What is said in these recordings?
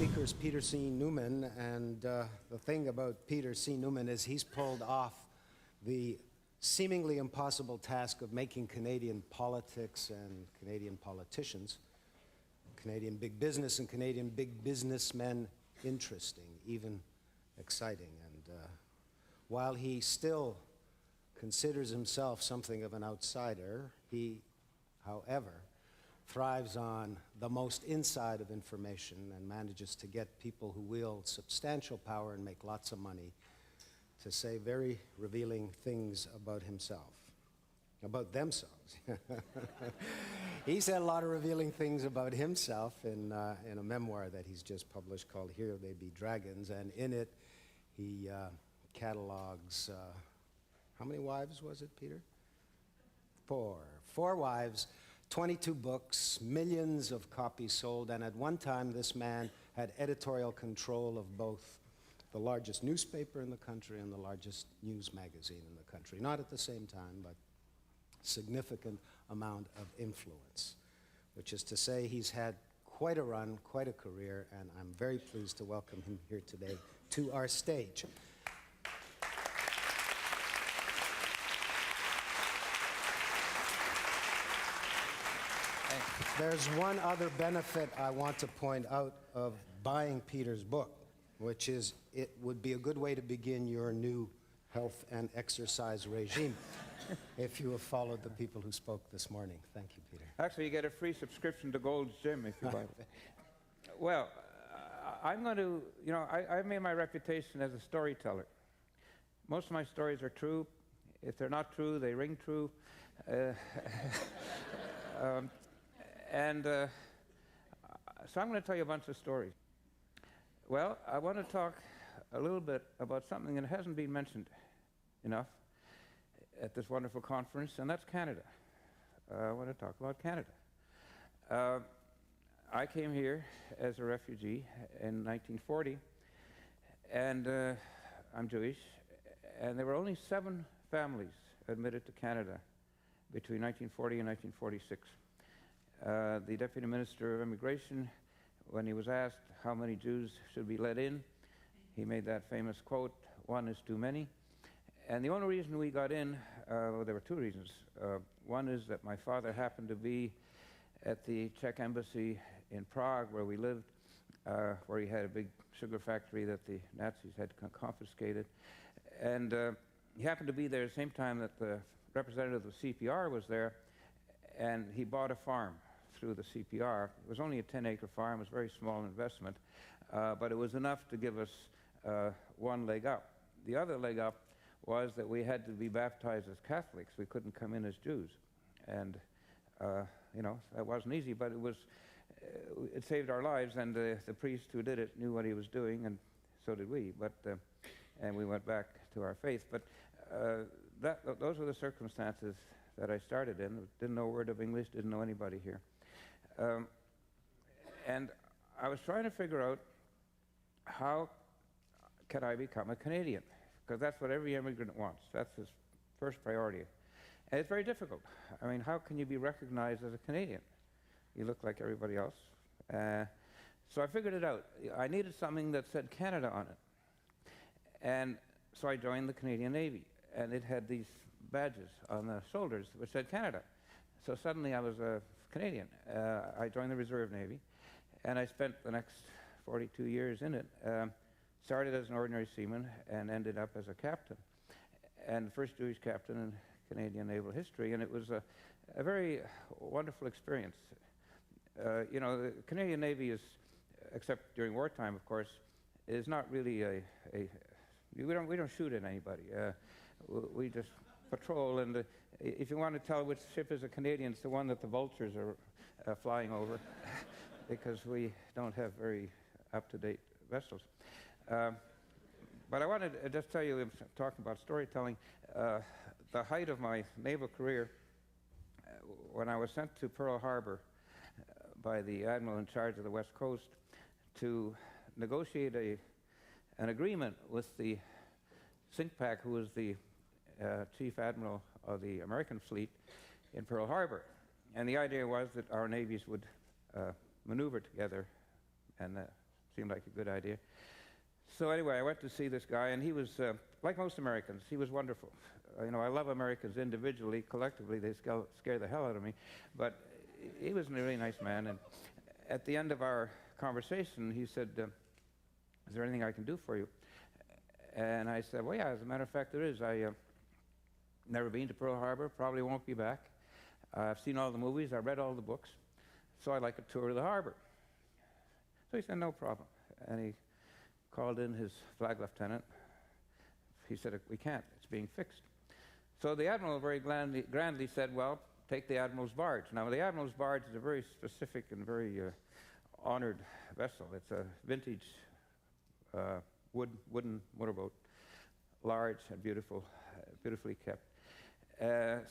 speaker is Peter C. Newman, and the thing about Peter C. Newman is he's pulled off the seemingly impossible task of making Canadian politics and Canadian politicians, Canadian big business and Canadian big businessmen interesting, even exciting. And while he still considers himself something of an outsider, he, however, thrives on the most inside of information and manages to get people who wield substantial power and make lots of money to say very revealing things about himself, about themselves. He said a lot of revealing things about himself in a memoir that he's just published called Here They Be Dragons, and in it he catalogs, how many wives was it, Peter? Four wives, 22 books, millions of copies sold, and at one time this man had editorial control of both the largest newspaper in the country and the largest news magazine in the country. Not at the same time, but significant amount of influence, which is to say he's had quite a run, quite a career, and I'm very pleased to welcome him here today to our stage. There's one other benefit I want to point out of buying Peter's book, which is it would be a good way to begin your new health and exercise regime if you have followed the people who spoke this morning. Thank you, Peter. Actually, you get a free subscription to Gold's Gym if you buy it. Well, I'm going to, I've made my reputation as a storyteller. Most of my stories are true. If they're not true, they ring true. So I'm going to tell you a bunch of stories. Well, I want to talk a little bit about something that hasn't been mentioned enough at this wonderful conference, and that's Canada. I want to talk about Canada. I came here as a refugee in 1940, and I'm Jewish, and there were only 7 families admitted to Canada between 1940 and 1946. The Deputy Minister of Immigration, when he was asked how many Jews should be let in, he made that famous quote, "One is too many." And the only reason we got in, well, there were 2 reasons. One is that my father happened to be at the Czech embassy in Prague, where we lived, where he had a big sugar factory that the Nazis had confiscated. And he happened to be there at the same time that the representative of the CPR was there, and he bought a farm through the CPR. It was only a 10-acre farm. It was a very small investment, but it was enough to give us one leg up. The other leg up was that we had to be baptized as Catholics. We couldn't come in as Jews. And, that wasn't easy, but it saved our lives, and the priest who did it knew what he was doing, and so did we. And we went back to our faith. But those were the circumstances that I started in. Didn't know a word of English, didn't know anybody here. And I was trying to figure out how can I become a Canadian, because that's what every immigrant wants. That's his first priority. And it's very difficult. I mean, how can you be recognized as a Canadian? You look like everybody else. So I figured it out. I needed something that said Canada on it. And so I joined the Canadian Navy, and it had these badges on the shoulders which said Canada. So suddenly I was a Canadian. I joined the Reserve Navy, and I spent the next 42 years in it. Started as an ordinary seaman and ended up as a captain, and the first Jewish captain in Canadian naval history, and it was a very wonderful experience. The Canadian Navy is, except during wartime, of course, is not really we don't shoot at anybody. We just patrol, and if you want to tell which ship is a Canadian, it's the one that the vultures are flying over, because we don't have very up-to-date vessels. But I wanted to just tell you, talking about storytelling, the height of my naval career, when I was sent to Pearl Harbor by the admiral in charge of the West Coast to negotiate an agreement with the SINCPAC, who was the chief admiral of the American fleet in Pearl Harbor. And the idea was that our navies would maneuver together and seemed like a good idea. So anyway, I went to see this guy, and he was, like most Americans, he was wonderful. I love Americans individually. Collectively, they scare the hell out of me. But he was a really nice man, and at the end of our conversation, he said, is there anything I can do for you? And I said, well, yeah, as a matter of fact, there is. I've never been to Pearl Harbor, probably won't be back. I've seen all the movies, I've read all the books, so I'd like a tour of the harbor. So he said, no problem. And he called in his flag lieutenant. He said, we can't, it's being fixed. So the admiral very grandly said, well, take the admiral's barge. Now, the admiral's barge is a very specific and very honored vessel. It's a vintage wooden motorboat, large and beautiful, beautifully kept.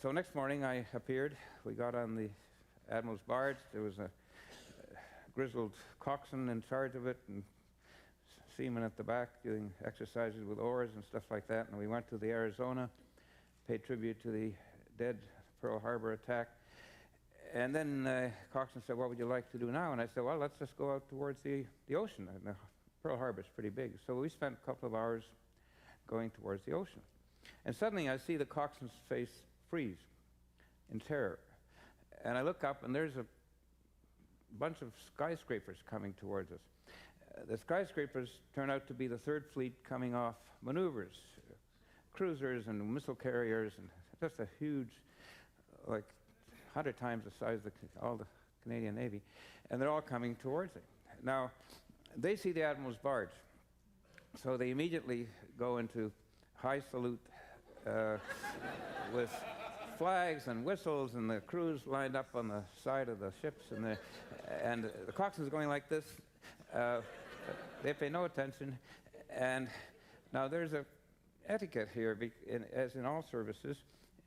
So next morning I appeared. We got on the admiral's barge. There was a grizzled coxswain in charge of it, and seamen at the back doing exercises with oars and stuff like that. And we went to the Arizona, paid tribute to the dead Pearl Harbor attack. And then coxswain said, what would you like to do now? And I said, well, let's just go out towards the ocean. And Pearl Harbor is pretty big. So we spent a couple of hours going towards the ocean. And suddenly I see the coxswain's face freeze in terror. And I look up, and there's a bunch of skyscrapers coming towards us. The skyscrapers turn out to be the Third Fleet coming off maneuvers, cruisers and missile carriers, and just a huge, like 100 times the size of all the Canadian Navy. And they're all coming towards it. Now, they see the admiral's barge, so they immediately go into high salute with flags and whistles, and the crews lined up on the side of the ships, and the coxswain's going like this. They pay no attention. And now there's a etiquette here, as in all services.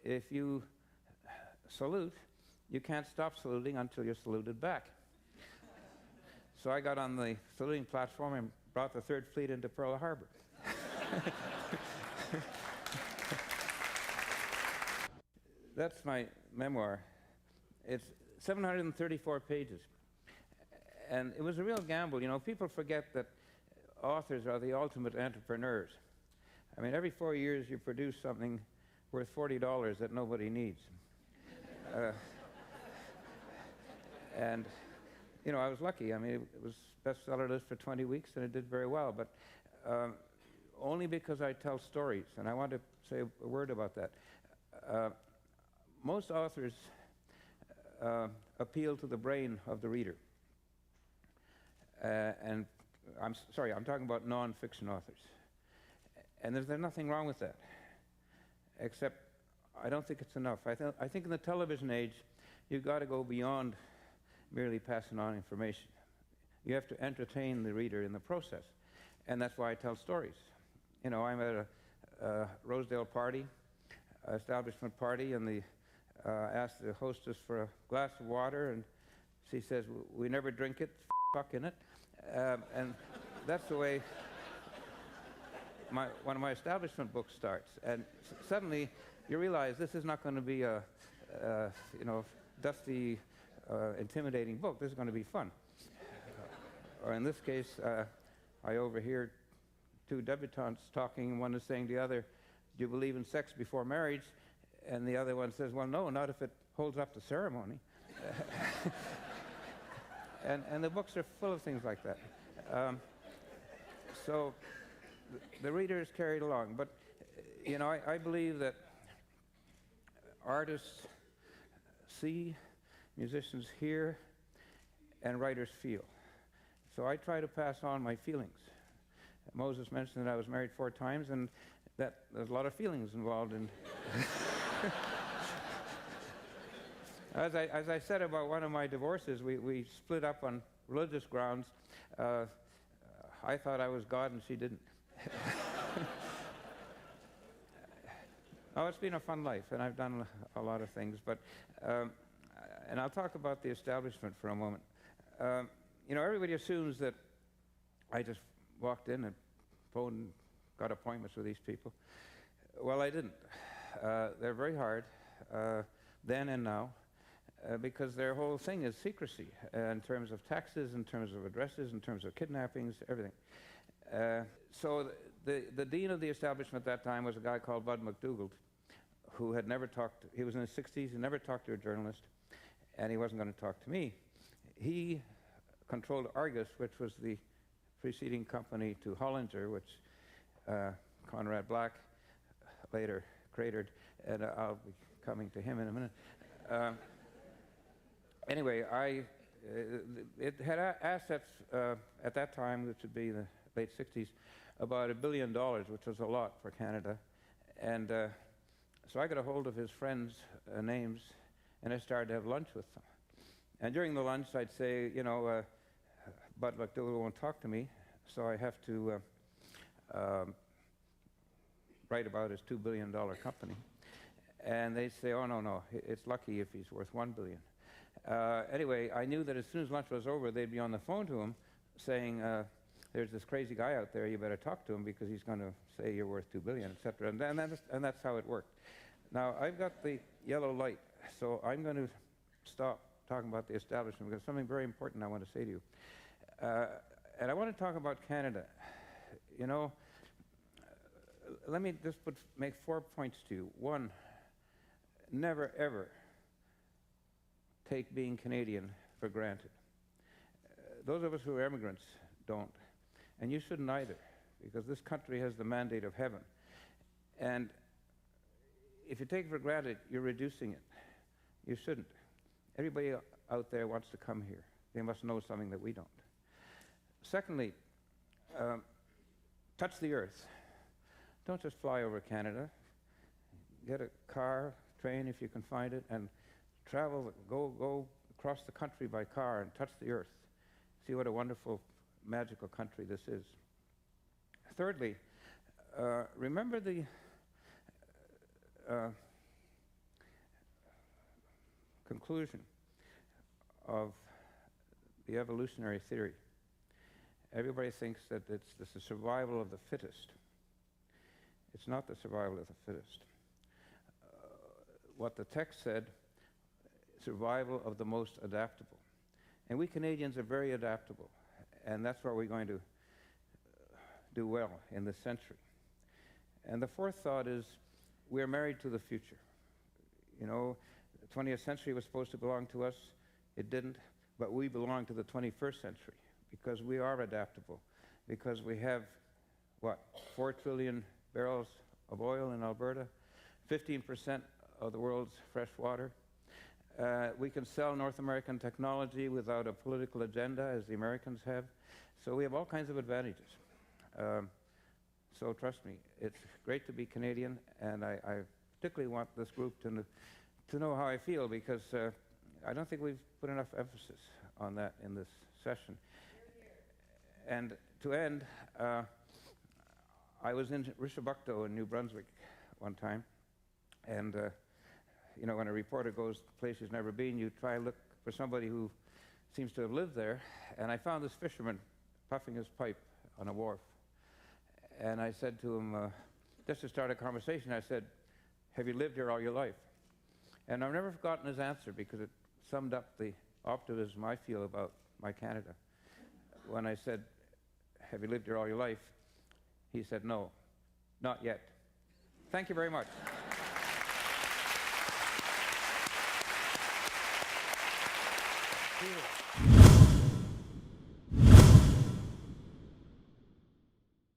If you salute, you can't stop saluting until you're saluted back. So I got on the saluting platform and brought the Third Fleet into Pearl Harbor. That's my memoir. It's 734 pages. And it was a real gamble. People forget that authors are the ultimate entrepreneurs. I mean, every 4 years you produce something worth $40 that nobody needs. And I was lucky. I mean, it was bestseller list for 20 weeks, and it did very well. But only because I tell stories, and I want to say a word about that. Most authors appeal to the brain of the reader. And I'm talking about non-fiction authors. And there's nothing wrong with that, except I don't think it's enough. I think in the television age, you've got to go beyond merely passing on information. You have to entertain the reader in the process, and that's why I tell stories. I'm at a Rosedale party, establishment party, and asked the hostess for a glass of water, and she says, we never drink it, fuck in it. And that's the way one of my establishment books starts. And suddenly you realize this is not going to be a dusty, intimidating book. This is going to be fun. Or in this case, I overhear two debutantes talking. One is saying to the other, do you believe in sex before marriage? And the other one says, well, no, not if it holds up to ceremony. And the books are full of things like that. So the reader is carried along. But, I believe that artists see, musicians hear, and writers feel. So I try to pass on my feelings. Moses mentioned that I was married 4 times, and that there's a lot of feelings involved in... As I said about one of my divorces, we split up on religious grounds. I thought I was God and she didn't. Oh, it's been a fun life, and I've done a lot of things. But, and I'll talk about the establishment for a moment. Everybody assumes that I just walked in and phoned, got appointments with these people. Well, I didn't. They're very hard, then and now. because their whole thing is secrecy in terms of taxes, in terms of addresses, in terms of kidnappings, everything. So the dean of the establishment at that time was a guy called Bud McDougald, who had never talked, he was in his 60s, he never talked to a journalist, and he wasn't going to talk to me. He controlled Argus, which was the preceding company to Hollinger, which Conrad Black later cratered, and I'll be coming to him in a minute. Anyway, it had assets at that time, which would be the late 60s, about $1 billion, which was a lot for Canada. And so I got a hold of his friends' names, and I started to have lunch with them. And during the lunch, I'd say, you know, Bud McDougall won't talk to me, so I have to write about his $2 billion company. And they'd say, oh, no, it's lucky if he's worth $1 billion. Anyway, I knew that as soon as lunch was over, they'd be on the phone to him saying, there's this crazy guy out there, you better talk to him because he's going to say you're worth $2 billion, et cetera. And that's how it worked. Now, I've got the yellow light, so I'm going to stop talking about the establishment because something very important I want to say to you. And I want to talk about Canada. You know, let me just make 4 points to you. One, never, ever take being Canadian for granted. Those of us who are immigrants don't. And you shouldn't either, because this country has the mandate of heaven. And if you take it for granted, you're reducing it. You shouldn't. Everybody out there wants to come here. They must know something that we don't. Secondly, touch the earth. Don't just fly over Canada. Get a car, train if you can find it, and travel, go across the country by car and touch the earth. See what a wonderful, magical country this is. Thirdly, remember the conclusion of the evolutionary theory. Everybody thinks that it's the survival of the fittest. It's not the survival of the fittest. What the text said, survival of the most adaptable. And we Canadians are very adaptable, and that's where we're going to do well in this century. And the fourth thought is we're married to the future. You know, the 20th century was supposed to belong to us. It didn't, but we belong to the 21st century because we are adaptable, because we have, what, 4 trillion barrels of oil in Alberta, 15% of the world's fresh water. We can sell North American technology without a political agenda, as the Americans have. So we have all kinds of advantages. So trust me, it's great to be Canadian, and I particularly want this group to know how I feel, because I don't think we've put enough emphasis on that in this session. And to end, I was in Rishabukto in New Brunswick one time, and you know, when a reporter goes to a place he's never been, you try to look for somebody who seems to have lived there. And I found this fisherman puffing his pipe on a wharf. And I said to him, just to start a conversation, I said, have you lived here all your life? And I've never forgotten his answer because it summed up the optimism I feel about my Canada. When I said, have you lived here all your life? He said, no, not yet. Thank you very much. Peter.